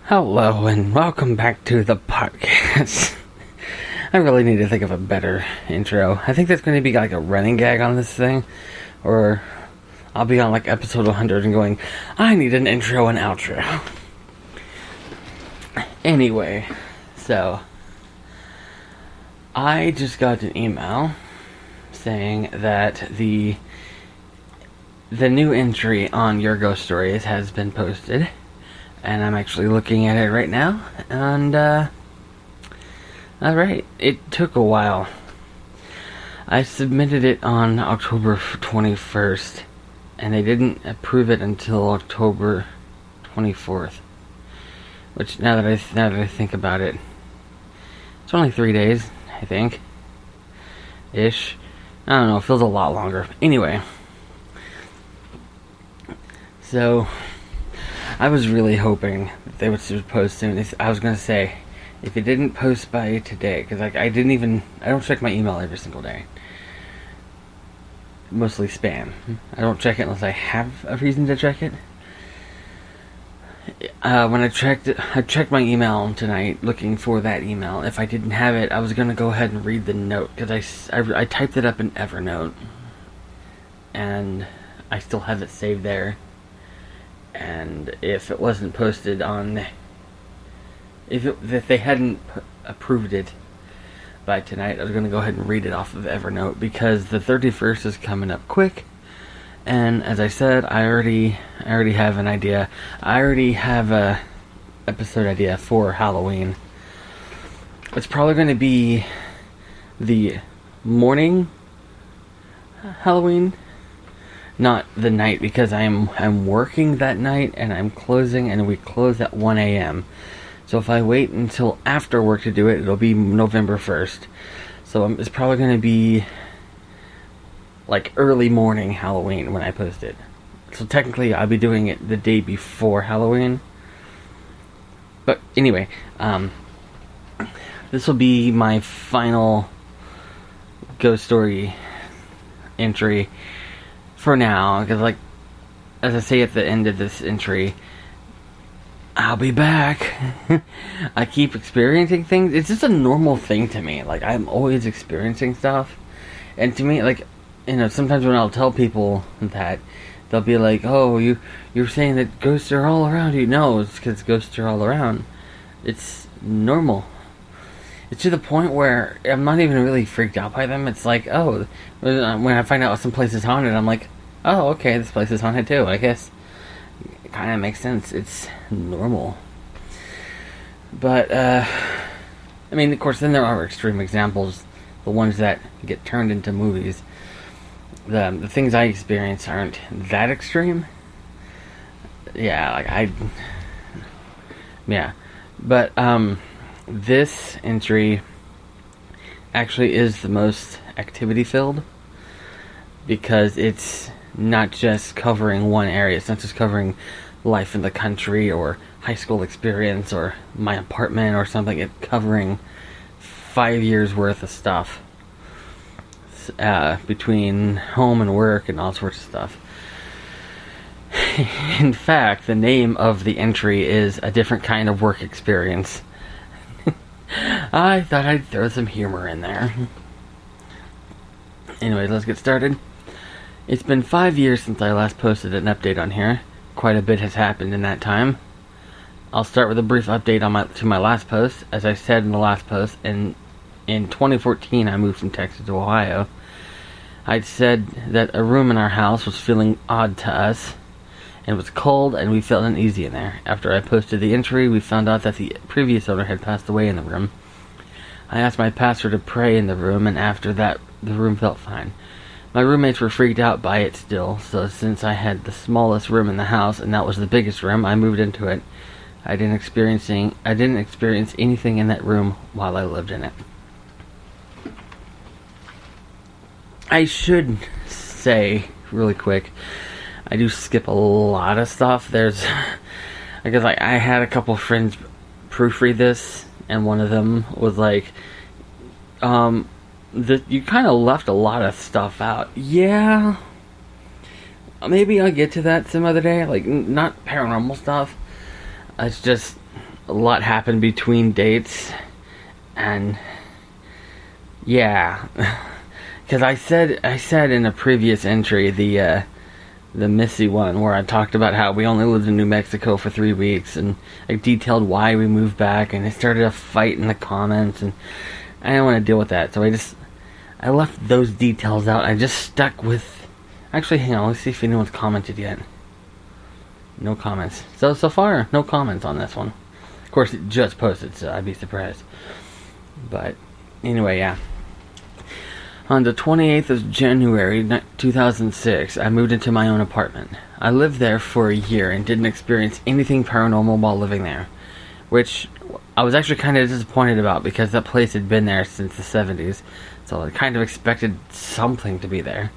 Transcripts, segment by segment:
Hello and welcome back to the podcast. I really need to think of a better intro. I think there's going to be like a running gag on this thing, or I'll be on like episode 100 and going, I need an intro and outro. Anyway, so I just got an email saying that the new entry on Your Ghost Stories has been posted. And I'm actually looking at it right now, and, alright, it took a while. I submitted it on October 21st, and they didn't approve it until October 24th. Which, now that I think about it, it's only 3 days, I think. Ish. I don't know, it feels a lot longer. Anyway. So I was really hoping that they would post soon. I was going to say, if it didn't post by today, because I don't check my email every single day. Mostly spam. I don't check it unless I have a reason to check it. When I checked my email tonight, looking for that email. If I didn't have it, I was going to go ahead and read the note, because I typed it up in Evernote. And I still have it saved there. And if it wasn't posted on, if they hadn't approved it by tonight, I was going to go ahead and read it off of Evernote, because the 31st is coming up quick. And as I said, I already have an idea. I already have a episode idea for Halloween. It's probably going to be the morning Halloween. Not the night, because I'm working that night, and I'm closing, and we close at 1 a.m. So if I wait until after work to do it, it'll be November 1st. So it's probably going to be like early morning Halloween when I post it. So technically I'll be doing it the day before Halloween. But anyway, this will be my final ghost story entry for now, because, like, as I say at the end of this entry, I'll be back. I keep experiencing things. It's just a normal thing to me. Like, I'm always experiencing stuff. And to me, like, sometimes when I'll tell people that, they'll be like, oh, you're saying that ghosts are all around you. No, it's because ghosts are all around. It's normal. It's to the point where I'm not even really freaked out by them. It's like, oh, when I find out some place is haunted, I'm like, oh, okay, this place is haunted too. I guess it kind of makes sense. It's normal. But, I mean, of course, then there are extreme examples. The ones that get turned into movies. The things I experience aren't that extreme. Yeah, yeah. But, this entry actually is the most activity-filled, because it's not just covering one area. It's not just covering life in the country or high school experience or my apartment or something. It's covering 5 years worth of stuff, between home and work and all sorts of stuff. In fact, the name of the entry is A Different Kind of Work Experience. I thought I'd throw some humor in there. Anyways, let's get started. It's been 5 years since I last posted an update on here. Quite a bit has happened in that time. I'll start with a brief update to my last post. As I said in the last post, in 2014 I moved from Texas to Ohio. I'd said that a room in our house was feeling odd to us, and it was cold, and we felt uneasy in there. After I posted the entry, we found out that the previous owner had passed away in the room. I asked my pastor to pray in the room, and after that, the room felt fine. My roommates were freaked out by it still, so since I had the smallest room in the house, and that was the biggest room, I moved into it. I didn't experience anything in that room while I lived in it. I should say, really quick, I do skip a lot of stuff. Because I had a couple friends proofread this, and one of them was like, you kind of left a lot of stuff out. Yeah, maybe I'll get to that some other day. Like, not paranormal stuff. It's just, a lot happened between dates, and yeah, because I said in a previous entry, the Missy one, where I talked about how we only lived in New Mexico for 3 weeks, and I detailed why we moved back, and I started a fight in the comments, and I didn't want to deal with that, so I left those details out. I just stuck with... Actually, hang on, let's see if anyone's commented yet. No comments. So far, no comments on this one. Of course, it just posted, so I'd be surprised. But, anyway, yeah. On the 28th of January 2006, I moved into my own apartment. I lived there for a year and didn't experience anything paranormal while living there, which I was actually kind of disappointed about because that place had been there since the 70s, so I kind of expected something to be there.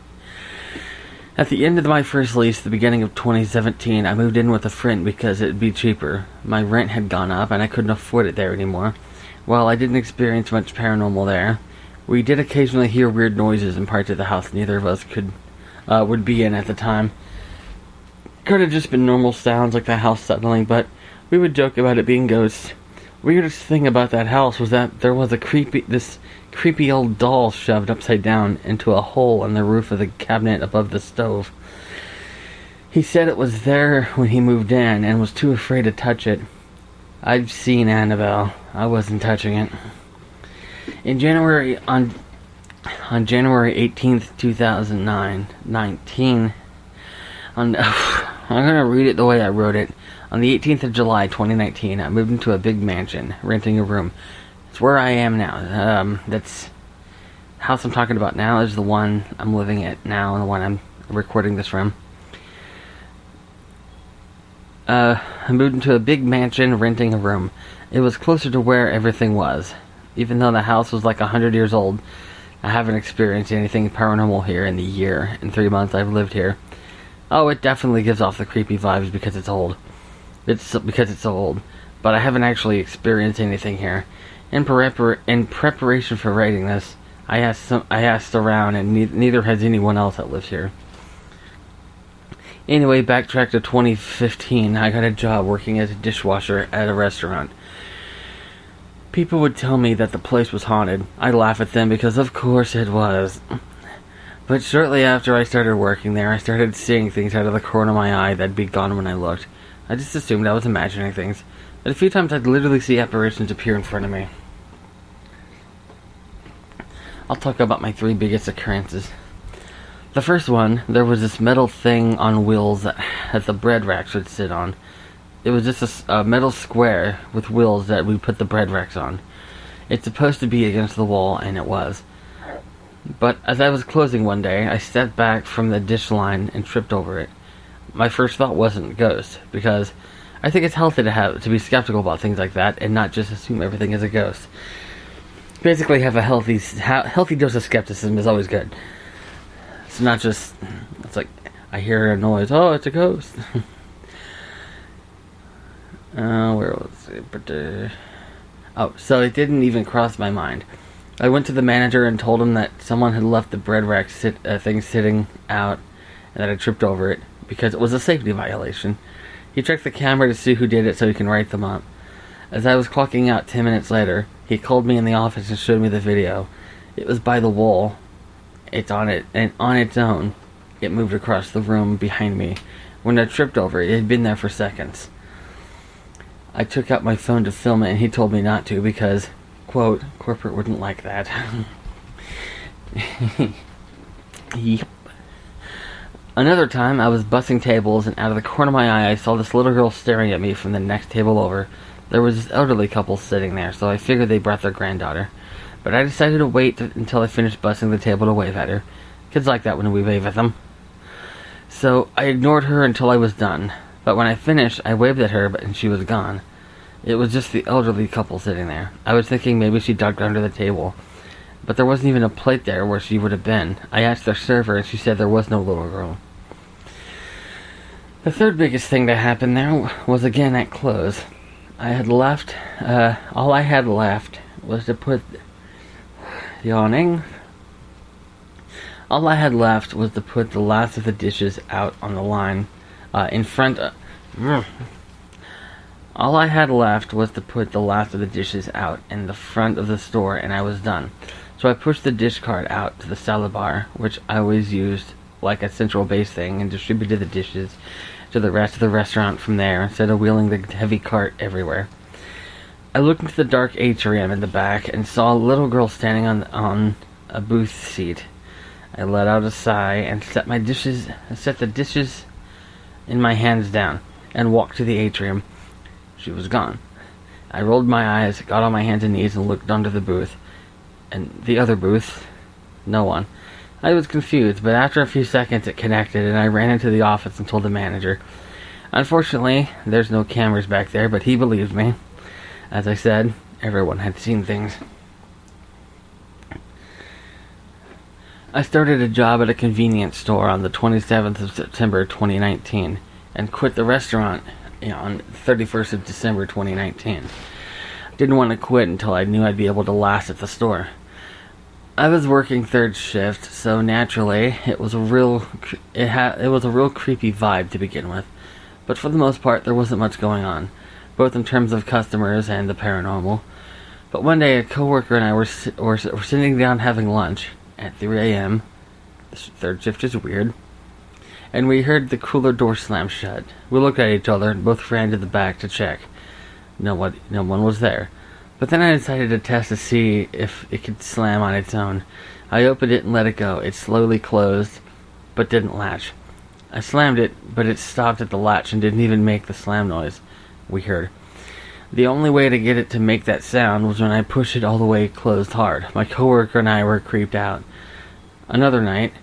At the end of my first lease, the beginning of 2017, I moved in with a friend because it'd be cheaper. My rent had gone up and I couldn't afford it there anymore. While I didn't experience much paranormal there, we did occasionally hear weird noises in parts of the house neither of us would be in at the time. Could have just been normal sounds like the house settling, but we would joke about it being ghosts. Weirdest thing about that house was that there was this creepy old doll shoved upside down into a hole in the roof of the cabinet above the stove. He said it was there when he moved in and was too afraid to touch it. I've seen Annabelle. I wasn't touching it. In January, on January 18th, 2019, I'm going to read it the way I wrote it. On the 18th of July, 2019, I moved into a big mansion, renting a room. It's where I am now. That's house I'm talking about now is the one I'm living at now, and the one I'm recording this from. I moved into a big mansion, renting a room. It was closer to where everything was. Even though the house was like 100 years old, I haven't experienced anything paranormal here in the year and 3 months I've lived here. Oh, it definitely gives off the creepy vibes because it's old. Because it's so old. But I haven't actually experienced anything here. In preparation for writing this, I asked around, and neither has anyone else that lives here. Anyway, backtrack to 2015. I got a job working as a dishwasher at a restaurant. People would tell me that the place was haunted. I'd laugh at them because of course it was. But shortly after I started working there, I started seeing things out of the corner of my eye that'd be gone when I looked. I just assumed I was imagining things. But a few times I'd literally see apparitions appear in front of me. I'll talk about my 3 biggest occurrences. The first one, there was this metal thing on wheels that the bread racks would sit on. It was just a metal square with wheels that we put the bread racks on. It's supposed to be against the wall, and it was. But as I was closing one day, I stepped back from the dish line and tripped over it. My first thought wasn't ghost, because I think it's healthy to be skeptical about things like that and not just assume everything is a ghost. Basically, have a healthy dose of skepticism is always good. It's not just, it's like, I hear a noise, oh, it's a ghost. Where was it? So it didn't even cross my mind. I went to the manager and told him that someone had left the bread rack thing sitting out and that I tripped over it because it was a safety violation. He checked the camera to see who did it so he can write them up. As I was clocking out 10 minutes later, he called me in the office and showed me the video. It was by the wall. It's on it, and on its own, it moved across the room behind me. When I tripped over it, it had been there for seconds. I took out my phone to film it, and he told me not to because, quote, corporate wouldn't like that. Yep. Another time, I was bussing tables, and out of the corner of my eye, I saw this little girl staring at me from the next table over. There was this elderly couple sitting there, so I figured they brought their granddaughter. But I decided to wait until I finished bussing the table to wave at her. Kids like that when we wave at them. So I ignored her until I was done. But when I finished, I waved at her, and she was gone. It was just the elderly couple sitting there. I was thinking maybe she ducked under the table. But there wasn't even a plate there where she would have been. I asked their server, and she said there was no little girl. The third biggest thing that happened there was again at close. I had left, all I had left was to put, yawning, all I had left was to put the last of the dishes out on the line, in front of, All I had left was to put the last of the dishes out in the front of the store, and I was done. So I pushed the dish cart out to the salad bar, which I always used like a central base thing, and distributed the dishes to the rest of the restaurant from there, instead of wheeling the heavy cart everywhere. I looked into the dark atrium in the back and saw a little girl standing on a booth seat. I let out a sigh and set the dishes in my hands down, and walked to the atrium. She was gone. I rolled my eyes, got on my hands and knees, and looked under the booth. And the other booth, no one. I was confused, but after a few seconds it connected, and I ran into the office and told the manager. Unfortunately, there's no cameras back there, but he believed me. As I said, everyone had seen things. I started a job at a convenience store on the 27th of September 2019, and quit the restaurant on 31st of December 2019. Didn't want to quit until I knew I'd be able to last at the store. I was working third shift, so naturally it was a real creepy vibe to begin with. But for the most part, there wasn't much going on, both in terms of customers and the paranormal. But one day, a coworker and I were sitting down having lunch at 3 a.m. The third shift is weird. And we heard the cooler door slam shut. We looked at each other and both ran to the back to check. No one was there. But then I decided to test to see if it could slam on its own. I opened it and let it go. It slowly closed, but didn't latch. I slammed it, but it stopped at the latch and didn't even make the slam noise we heard. The only way to get it to make that sound was when I pushed it all the way closed hard. My coworker and I were creeped out. Another night,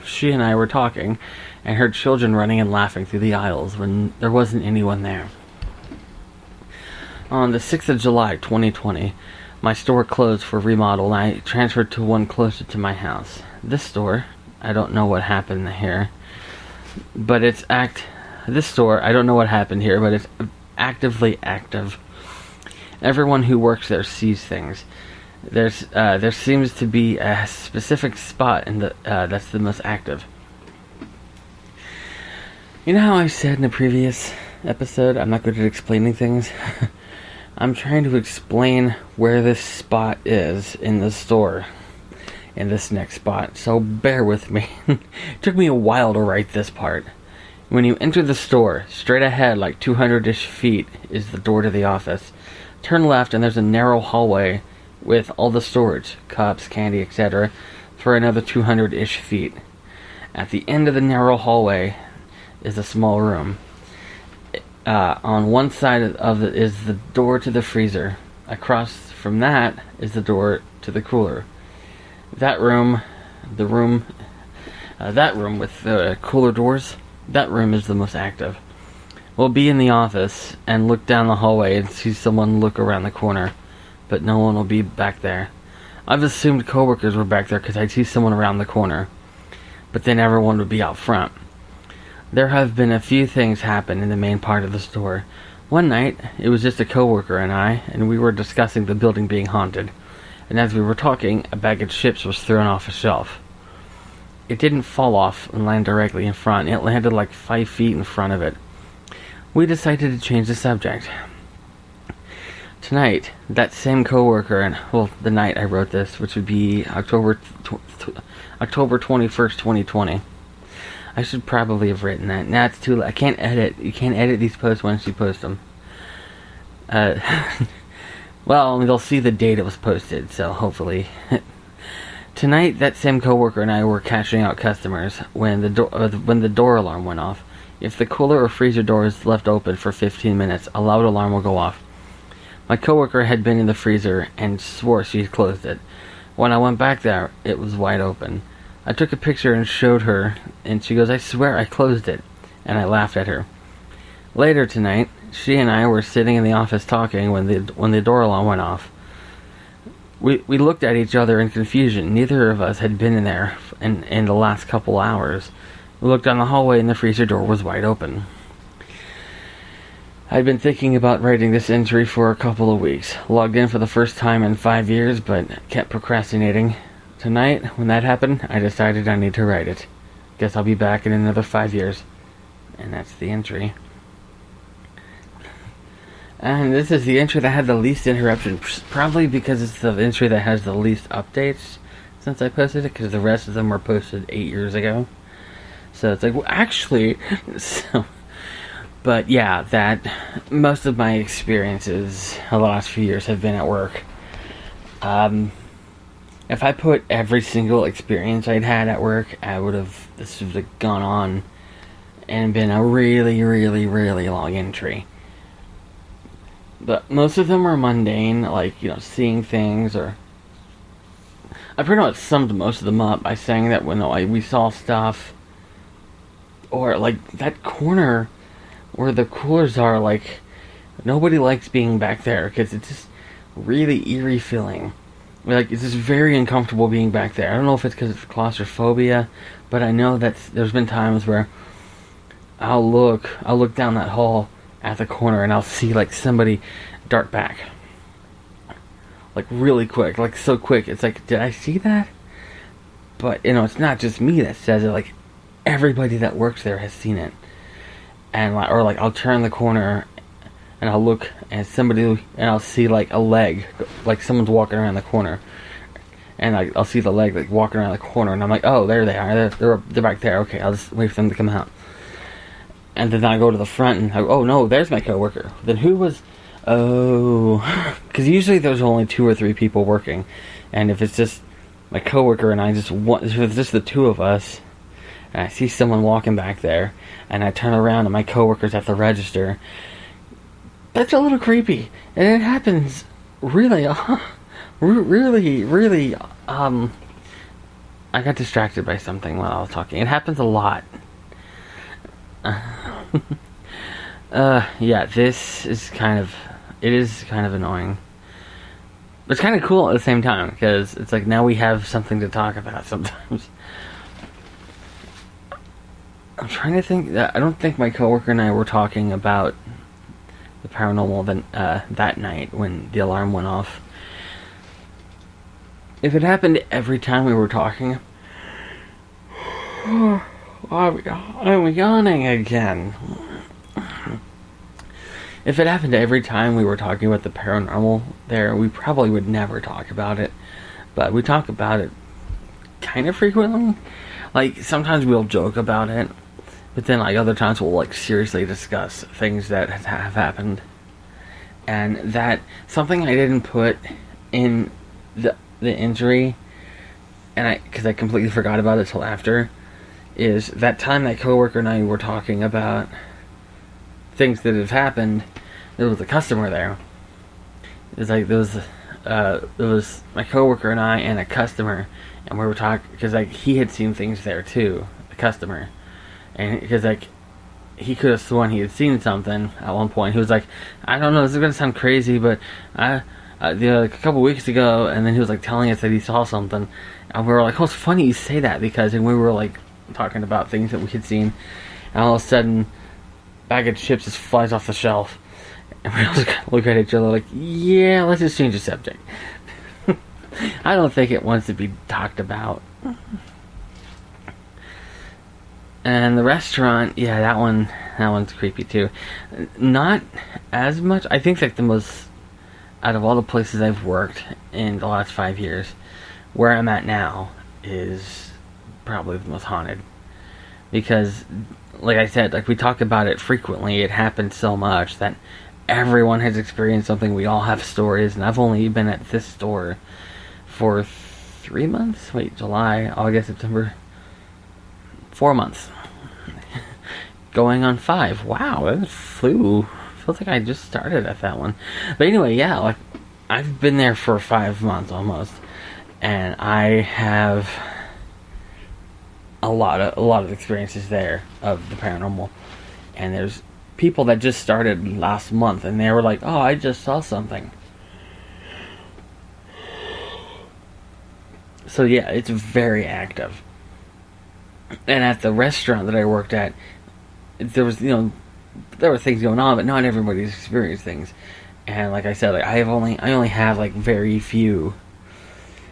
she and I were talking and heard children running and laughing through the aisles when there wasn't anyone there. On the 6th of July, 2020, my store closed for remodel and I transferred to one closer to my house. This store, I don't know what happened here, but it's actively active. Everyone who works there sees things. There seems to be a specific spot that's the most active. You know how I said in the previous episode, I'm not good at explaining things? I'm trying to explain where this spot is in the store, in this next spot, so bear with me. It took me a while to write this part. When you enter the store, straight ahead, like 200-ish feet, is the door to the office. Turn left and there's a narrow hallway with all the storage, cups, candy, etc., for another 200-ish feet. At the end of the narrow hallway is a small room. On one side of it is the door to the freezer. Across from that is the door to the cooler. That room with the cooler doors, that room is the most active. We'll be in the office and look down the hallway and see someone look around the corner, but no one will be back there. I've assumed coworkers were back there because I'd see someone around the corner, but then everyone would be out front. There have been a few things happen in the main part of the store. One night, it was just a coworker and I, and we were discussing the building being haunted. And as we were talking, a bag of chips was thrown off a shelf. It didn't fall off and land directly in front. It landed like 5 feet in front of it. We decided to change the subject. Tonight, that same coworker, the night I wrote this, which would be October 21st, 2020. I should probably have written that. Nah, it's too late. I can't edit. You can't edit these posts once you post them. Well, they'll see the date it was posted, so hopefully. Tonight, that same coworker and I were cashing out customers when the door alarm went off. If the cooler or freezer door is left open for 15 minutes, a loud alarm will go off. My coworker had been in the freezer and swore she had closed it. When I went back there, it was wide open. I took a picture and showed her, and she goes, "I swear I closed it," and I laughed at her. Later tonight, she and I were sitting in the office talking when the door alarm went off. We looked at each other in confusion. Neither of us had been in there in the last couple hours. We looked down the hallway and the freezer door was wide open. I'd been thinking about writing this entry for a couple of weeks. Logged in for the first time in 5 years, but kept procrastinating. Tonight, when that happened, I decided I need to write it. Guess I'll be back in another 5 years. And that's the entry. And this is the entry that had the least interruptions, probably because it's the entry that has the least updates since I posted it, because the rest of them were posted 8 years ago. So it's like, well, actually, so, but yeah, that most of my experiences the last few years have been at work. If I put every single experience I'd had at work, this would have gone on and been a really, really, really long entry. But most of them were mundane, like, seeing things, or I pretty much summed most of them up by saying that when we saw stuff, or like that corner where the coolers are, like, nobody likes being back there because it's just really eerie feeling. Like, it's just very uncomfortable being back there. I don't know if it's because it's claustrophobia, but I know that there's been times where I'll look down that hall at the corner and I'll see, like, somebody dart back. Like, really quick. Like, so quick. It's like, did I see that? But, it's not just me that says it. Like, everybody that works there has seen it. And, I'll turn the corner and I'll look at somebody and I'll see, like, a leg. Like, someone's walking around the corner. And I'll see the leg, like, walking around the corner. And I'm like, oh, there they are. They're back there. Okay, I'll just wait for them to come out. And then I go to the front and I go, oh, no, there's my coworker. Then who was... Oh... Because usually there's only 2 or 3 people working. And if it's just my coworker and if it's just the 2 of us, and I see someone walking back there, and I turn around and my coworker's at the register, that's a little creepy. And it happens really, really, I got distracted by something while I was talking. It happens a lot. Yeah, this is kind of annoying. But it's kind of cool at the same time, because it's like now we have something to talk about sometimes. I'm trying to think. I don't think my coworker and I were talking about the paranormal that night when the alarm went off. If it happened every time we were talking... I'm yawning again. If it happened every time we were talking about the paranormal there, we probably would never talk about it. But we talk about it kind of frequently. Like, sometimes we'll joke about it, but then, like, other times we'll, like, seriously discuss things that have happened. And that, something I didn't put in the entry, and because I completely forgot about it till after, is that time that coworker and I were talking about things that have happened, there was a customer there. It was like, it was my coworker and I and a customer, and we were talking, because, like, he had seen things there too, the customer. And because, like, he could have sworn he had seen something at one point. He was like, I don't know, this is going to sound crazy, but like a couple weeks ago, and then he was, like, telling us that he saw something. And we were like, oh, it's funny you say that, because we were, like, talking about things that we had seen, and all of a sudden, bag of chips just flies off the shelf. And we all just look at each other like, yeah, let's just change the subject. I don't think it wants to be talked about. And the restaurant, yeah, that one's creepy too. Not as much. I think that the most, out of all the places I've worked in the last 5 years, where I'm at now is probably the most haunted. Because, like I said, like, we talk about it frequently. It happens so much that everyone has experienced something. We all have stories, and I've only been at this store for 3 months. Wait, July, August, September, 4 months. Going on 5. Wow, that flew. Feels like I just started at that one. But anyway, yeah, like, I've been there for 5 months almost, and I have a lot of experiences there of the paranormal. And there's people that just started last month, and they were like, oh, I just saw something. So yeah, it's very active. And at the restaurant that I worked at, there was, there were things going on, but not everybody's experienced things. And like I said, like, I only have, like, very few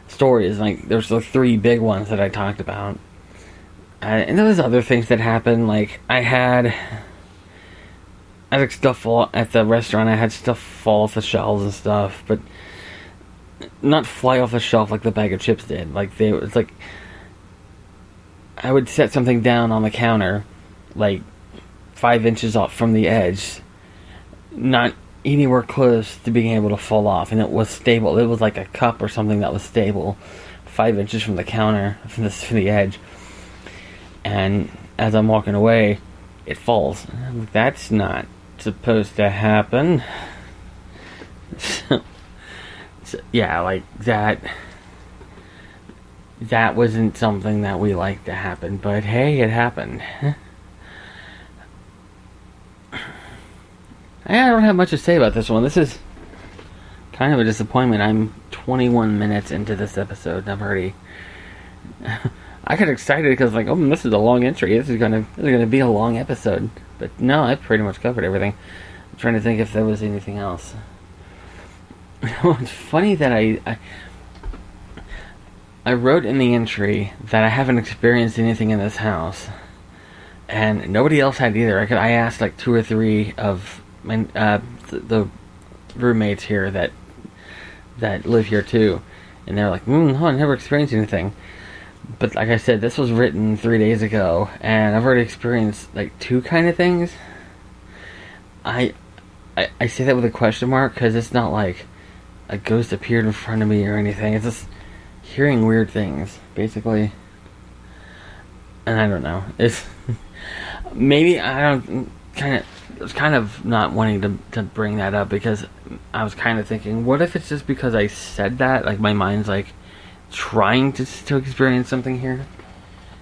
stories. Like, there's the 3 big ones that I talked about. And there was other things that happened. Like, I had I had stuff fall at the restaurant. I had stuff fall off the shelves and stuff, but not fly off the shelf like the bag of chips did. Like it's like I would set something down on the counter, like 5 inches off from the edge, not anywhere close to being able to fall off, and it was stable. It was like a cup or something that was stable, 5 inches from the counter, from the edge. And as I'm walking away, it falls. That's not supposed to happen. So, yeah, like that wasn't something that we liked to happen, but hey, it happened. I don't have much to say about this one. This is kind of a disappointment. I'm 21 minutes into this episode, and I've already I got excited because like, oh, this is a long entry. This is gonna be a long episode. But no, I pretty much covered everything. I'm trying to think if there was anything else. It's funny that I wrote in the entry that I haven't experienced anything in this house, and nobody else had either. I asked like 2 or 3 of my the roommates here that live here too, and they're like, no, I never experienced anything. But like I said, this was written 3 days ago, and I've already experienced like 2 kind of things. I say that with a question mark because it's not like a ghost appeared in front of me or anything. It's just hearing weird things, basically. And I don't know. It's maybe I was kind of not wanting to bring that up because I was kind of thinking, what if it's just because I said that? Like my mind's like trying to experience something here,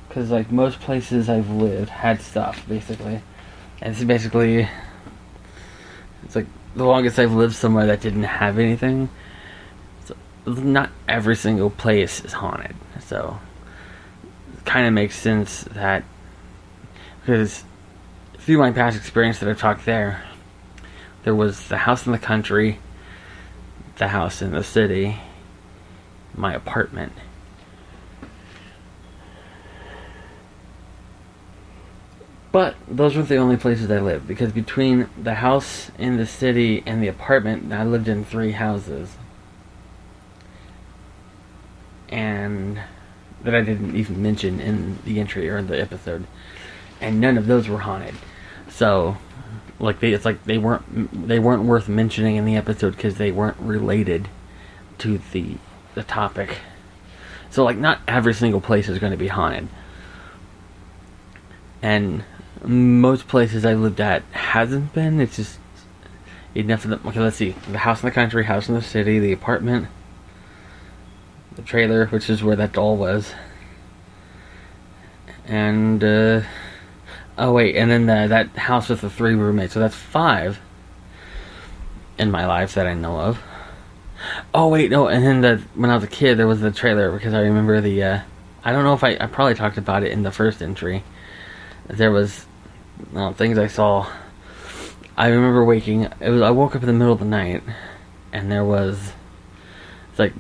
because like most places I've lived had stuff basically, and it's like the longest I've lived somewhere that didn't have anything. So not every single place is haunted, so it kind of makes sense that, because through my past experience that I've talked there was the house in the country, the house in the city, my apartment. But those weren't the only places I lived, because between the house in the city and the apartment, I lived in 3 houses. And that I didn't even mention in the entry or in the episode. And none of those were haunted. So, like they weren't worth mentioning in the episode because they weren't related to the topic. So like not every single place is going to be haunted, and most places I've lived at hasn't been. It's just enough of them. Okay, let's see: the house in the country, house in the city, the apartment, the trailer, which is where that doll was, and oh wait, and then that house with the 3 roommates. So that's 5 in my life that I know of. Oh wait, no, and then when I was a kid, there was the trailer, because I remember I don't know if I probably talked about it in the first entry. There was things I saw. I remember I woke up in the middle of the night, and there was, it's like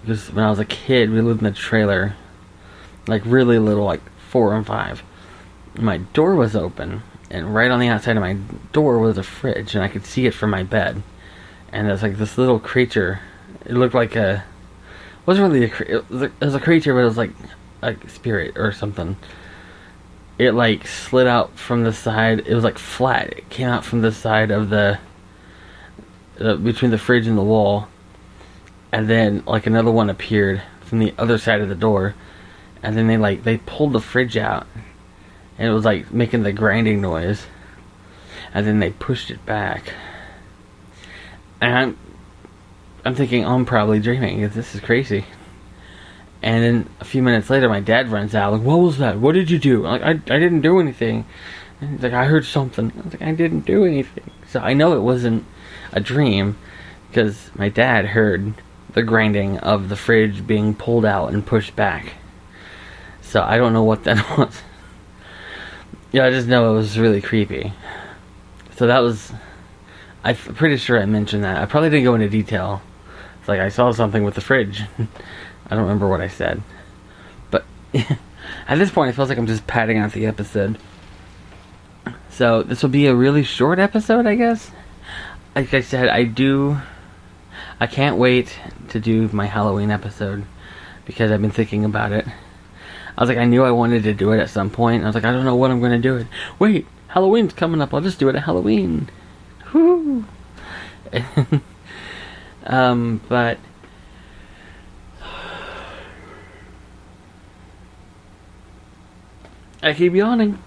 because when I was a kid, we lived in a trailer, like really little, like 4 and 5. My door was open, and right on the outside of my door was a fridge, and I could see it from my bed. And there's like this little creature. It looked like wasn't really it was a creature, but it was like a spirit or something. It like slid out from the side. It was like flat. It came out from the side of the between the fridge and the wall. And then like another one appeared from the other side of the door. And then they pulled the fridge out. And it was like making the grinding noise. And then they pushed it back. And I'm thinking, I'm probably dreaming. This is crazy. And then a few minutes later, my dad runs out. Like, what was that? What did you do? Like, I didn't do anything. And he's like, I heard something. I was like, I didn't do anything. So I know it wasn't a dream, because my dad heard the grinding of the fridge being pulled out and pushed back. So I don't know what that was. Yeah, I just know it was really creepy. So that was... I'm pretty sure I mentioned that. I probably didn't go into detail. It's like I saw something with the fridge. I don't remember what I said. But at this point, it feels like I'm just padding out the episode. So this will be a really short episode, I guess. Like I said, I can't wait to do my Halloween episode because I've been thinking about it. I was like, I knew I wanted to do it at some point. I was like, I don't know what I'm going to do it. Wait, Halloween's coming up. I'll just do it at Halloween. Whoo! But I keep yawning.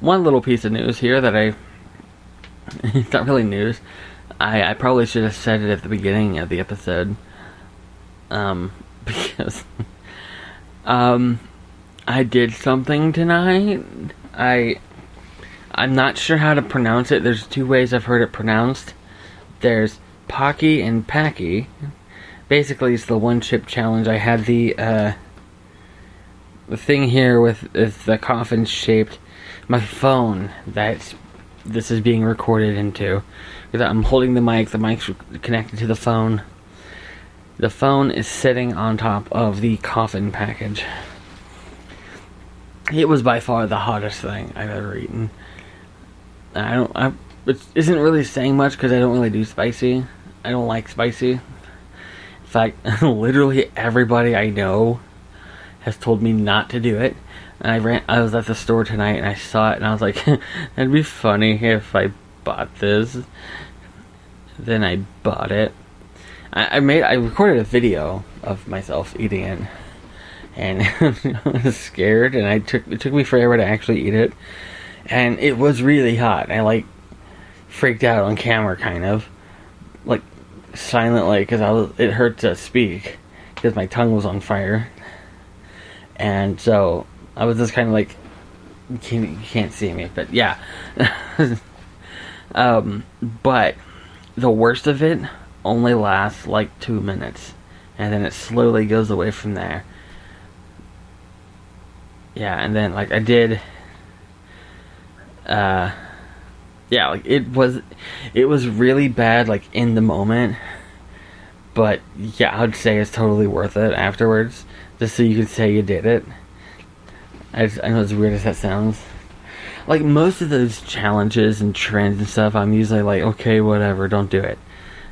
One little piece of news here that it's not really news. I probably should have said it at the beginning of the episode. Because I did something tonight. I'm not sure how to pronounce it. There's two ways I've heard it pronounced. There's Pocky and Packy. Basically, it's the one chip challenge. I had the thing here with the coffin shaped my phone that this is being recorded into. Because I'm holding the mic's connected to the phone. The phone is sitting on top of the coffin package. It was by far the hottest thing I've ever eaten. It isn't really saying much because I don't really do spicy. I don't like spicy. In fact, literally everybody I know has told me not to do it. And I was at the store tonight and I saw it and I was like, that'd be funny if I bought this. Then I bought it. I recorded a video of myself eating it. And I was scared and it took me forever to actually eat it. And it was really hot. I freaked out on camera kind of. Silently because it hurt to speak. Because my tongue was on fire. And so I was just kind of you can't see me, but yeah. But the worst of it only lasts 2 minutes, and then it slowly goes away from there. Yeah, and then I did. Yeah, it was really bad in the moment, but yeah, I would say it's totally worth it afterwards. Just so you can say you did it. I know as weird as that sounds. Most of those challenges and trends and stuff, I'm usually okay, whatever, don't do it.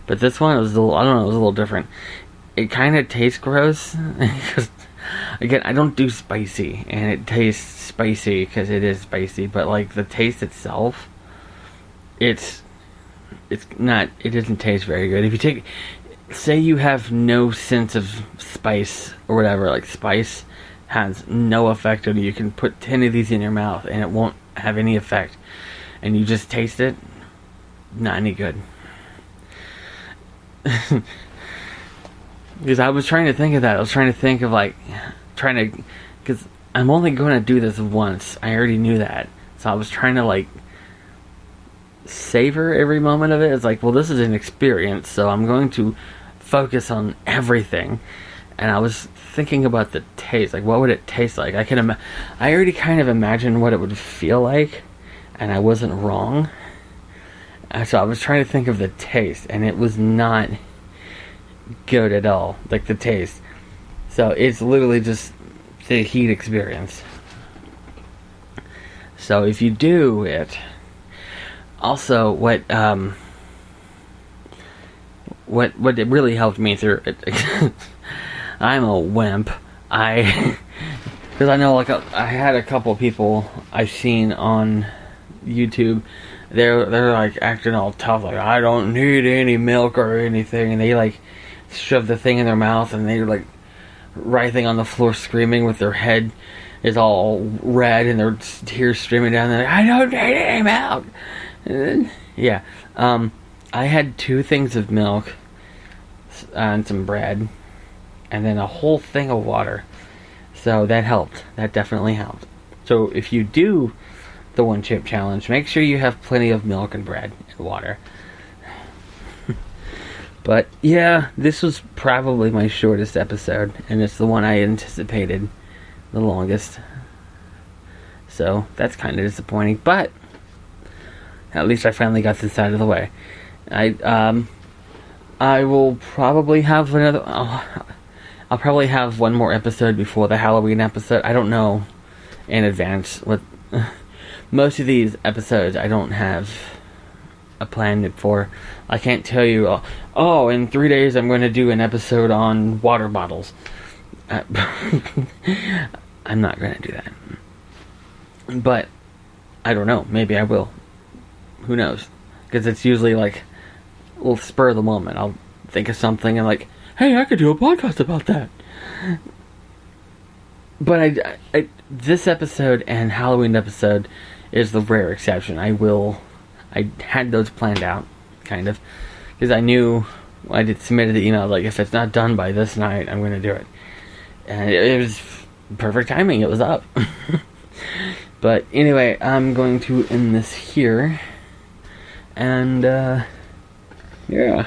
But this one, it was a little different. It kind of tastes gross. Because, again, I don't do spicy. And it tastes spicy because it is spicy. But, the taste itself, it doesn't taste very good. If you say you have no sense of spice or whatever, spice has no effect on you. You can put 10 of these in your mouth and it won't have any effect. And you just taste it, not any good. Because I was trying to think of that. I was trying to think of because I'm only going to do this once. I already knew that. So I was trying to savor every moment of it. It's well, this is an experience, so I'm going to focus on everything. And I was thinking about the taste, what would it taste like? I already kind of imagined what it would feel like, and I wasn't wrong. So I was trying to think of the taste, and it was not good at all, the taste. So it's literally just the heat experience. So if you do it, also what it really helped me through it. I'm a wimp. Because I know I had a couple people I've seen on YouTube. They're acting all tough, I don't need any milk or anything, and they shove the thing in their mouth and they're writhing on the floor screaming with their head is all red and their tears streaming down. They're I don't need any milk. And then, yeah, I had 2 things of milk and some bread, and then a whole thing of water. So that helped. That definitely helped. So if you do the one chip challenge, make sure you have plenty of milk and bread and water. But yeah, this was probably my shortest episode, and it's the one I anticipated the longest. So that's kind of disappointing, but at least I finally got this out of the way. I will probably have another. I'll probably have one more episode before the Halloween episode. I don't know in advance what. most of these episodes I don't have a plan for. I can't tell you, oh, in 3 days I'm going to do an episode on water bottles. I'm not going to do that. But, I don't know. Maybe I will. Who knows? Because it's usually like a little spur of the moment. I'll think of something and like, hey, I could do a podcast about that. But this episode and Halloween episode is the rare exception. I had those planned out, kind of. Because I knew I submitted the email, like, if it's not done by this night, I'm going to do it. And it was perfect timing. It was up. But anyway, I'm going to end this here. And, yeah.